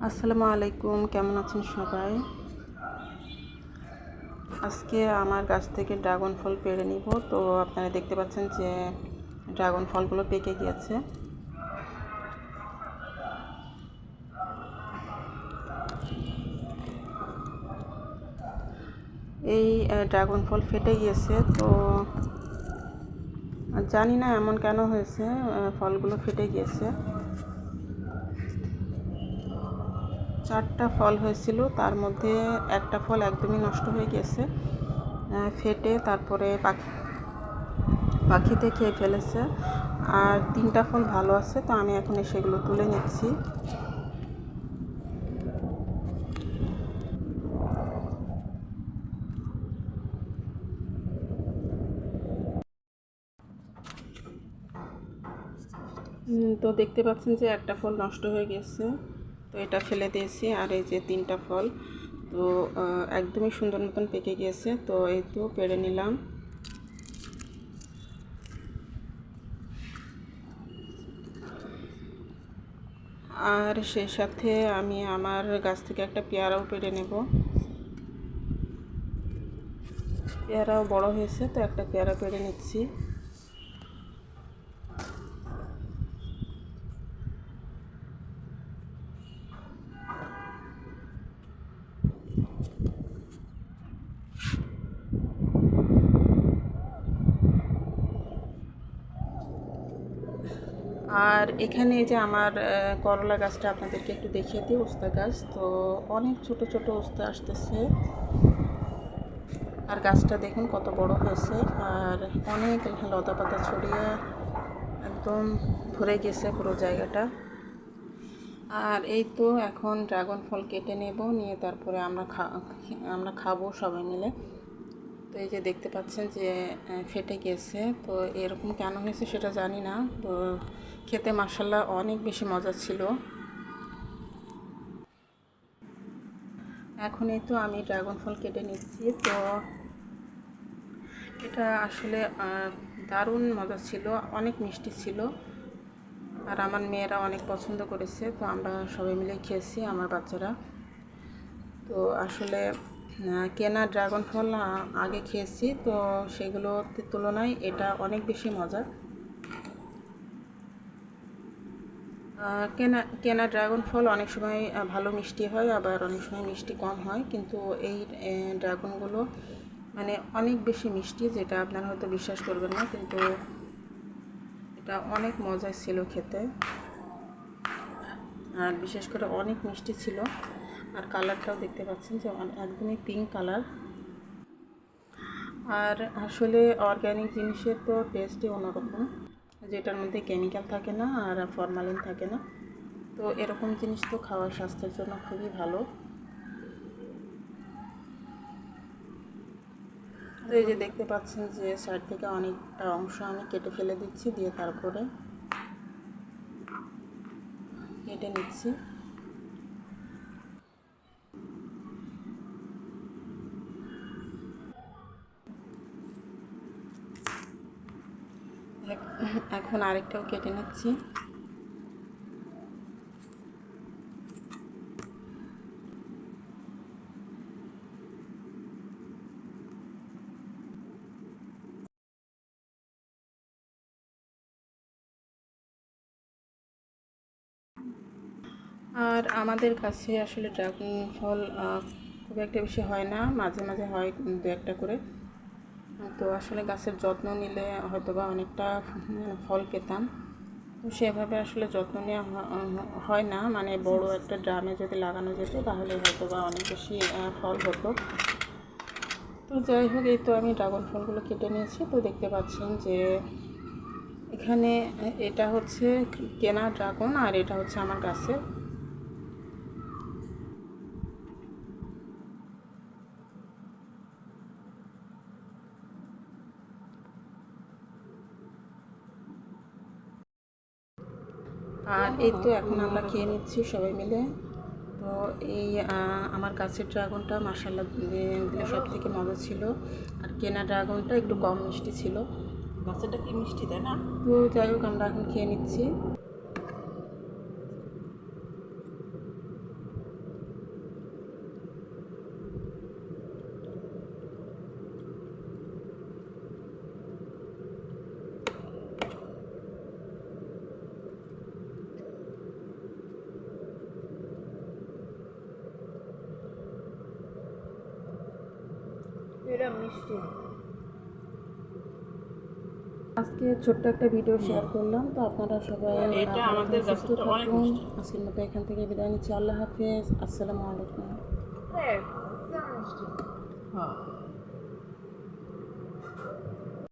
আসসালামু আলাইকুম, কেমন আছেন সবাই? আজকে আমার গাছ থেকে ড্রাগন ফল পেড়ে নিব। তো আপনারা দেখতে পাচ্ছেন যে ড্রাগন ফলগুলো পেকে গিয়েছে। এই ড্রাগন ফল ফেটে গিয়েছে। তো জানি না এমন কেন হয়েছে, ফলগুলো ফেটে গিয়েছে। 4টা ফল হয়েছিল, তার মধ্যে একটা ফল একদমই নষ্ট হয়ে গেছে, ফেটে তারপরে পাখিতে খেয়ে ফেলেছে। আর 3টা ফল ভালো আছে, তো আমি এখন সেগুলো তুলে নিচ্ছি। তো দেখতে পাচ্ছেন যে একটা ফল নষ্ট হয়ে গেছে, তো এটা ফেলে দিয়েছি। আর এই যে 3টা ফল তো একদমই সুন্দর মতন পেকে গিয়েছে, তো এই তো পেড়ে নিলাম। আর সেই সাথে আমি আমার গাছ থেকে একটা পেয়ারাও পেড়ে নেব। পেয়ারাও বড় হয়েছে, তো একটা পেয়ারা পেড়ে নিচ্ছি। আর এখানে যে আমার করলা গাছটা আপনাদেরকে একটু দেখিয়ে দিই, উস্তা গাছ। তো অনেক ছোট ছোট উস্তা আসতেছে, আর গাছটা দেখুন কত বড় হয়েছে, আর অনেক লতা পাতা ছড়িয়ে একদম ভরে গেছে পুরো জায়গাটা। আর এই তো এখন ড্রাগন ফল কেটে নেব, নিয়ে তারপরে আমরা খাবো সবাই মিলে। তো এই যে দেখতে পাচ্ছেন যে ফেটে গেছে, তো এরকম কেন হয়েছে সেটা জানি না। তো খেতে মাশাআল্লাহ অনেক বেশি মজা ছিল। এখন এই তো আমি ড্রাগন ফল কেটে নিচ্ছি। তো এটা আসলে দারুণ মজা ছিল, অনেক মিষ্টি ছিল। আর আমার মেয়েরা অনেক পছন্দ করেছে, তো আমরা সবাই মিলে খেয়েছি, আমার বাচ্চারা। তো আসলে কেনা ড্রাগন ফল আগে খেয়েছি, তো সেগুলোর তুলনায় এটা অনেক বেশি মজা। কেনা ড্রাগন ফল অনেক সময় ভালো মিষ্টি হয়, আবার অনেক সময় মিষ্টি কম হয়, কিন্তু এই ড্রাগনগুলো মানে অনেক বেশি মিষ্টি, যেটা আপনারা হয়তো বিশ্বাস করবেন না, কিন্তু এটা অনেক মজা ছিল খেতে। আর বিশেষ করে অনেক মিষ্টি ছিল। আর কালারটাও দেখতে পাচ্ছেন যে একদমই পিঙ্ক কালার। আর আসলে অর্গ্যানিক জিনিসের তো টেস্টই অন্যরকম, যেটার মধ্যে কেমিক্যাল থাকে না আর ফরমালিন থাকে না। তো এরকম জিনিস তো খাওয়া স্বাস্থ্যের জন্য খুবই ভালো। তো এই যে দেখতে পাচ্ছেন যে সাইড থেকে অনেকটা অংশ আমি কেটে ফেলে দিচ্ছি, দিয়ে তারপরে কেটে নিচ্ছি। এখন আরেকটাও কেটে নিচ্ছি। আর আমাদের কাছে আসলে ড্রাগন ফল খুব একটা বেশি হয় না, মাঝে মাঝে হয় 2-1টা করে। তো আসলে গাছের যত্ন নিলে হয়তো বা অনেকটা ফল পেতাম, তো সেভাবে আসলে যত্ন নেওয়া হয় না। মানে বড় একটা ড্রামে যদি লাগানো যেত তাহলে হয়তো বা অনেক বেশি ফল হতো। তো যাই হোক, এই তো আমি ড্রাগন ফলগুলো কেটে নিয়েছি। তো দেখতে পাচ্ছেন যে এখানে এটা হচ্ছে কেনা ড্রাগন, আর এটা হচ্ছে আমার গাছের। আর এই তো এখন আমরা খেয়ে নিচ্ছি সবাই মিলে। তো এই আমার গাছের ড্রাগনটা মাশাআল্লাহ দিলে সব থেকে মজা ছিল, আর কেনা ড্রাগনটা একটু কম মিষ্টি ছিল। গাছেরটা কি মিষ্টি, তাই না? তো যাই হোক, আমরা এখন খেয়ে নিচ্ছি। এটা মিষ্টি। আজকে ছোট্ট একটা ভিডিও শেয়ার করলাম, তো আপনারা সবাই এটা ভালো আমাদের থাকুন, সুস্থ গাছেরটা অনেক থাকুন। মিষ্টি। আজকের মতো এখান থেকে বিদায় নিচ্ছি। আল্লাহ হাফেজ, আসসালামু আলাইকুম। হ্যাঁ, মিষ্টি। হ্যাঁ।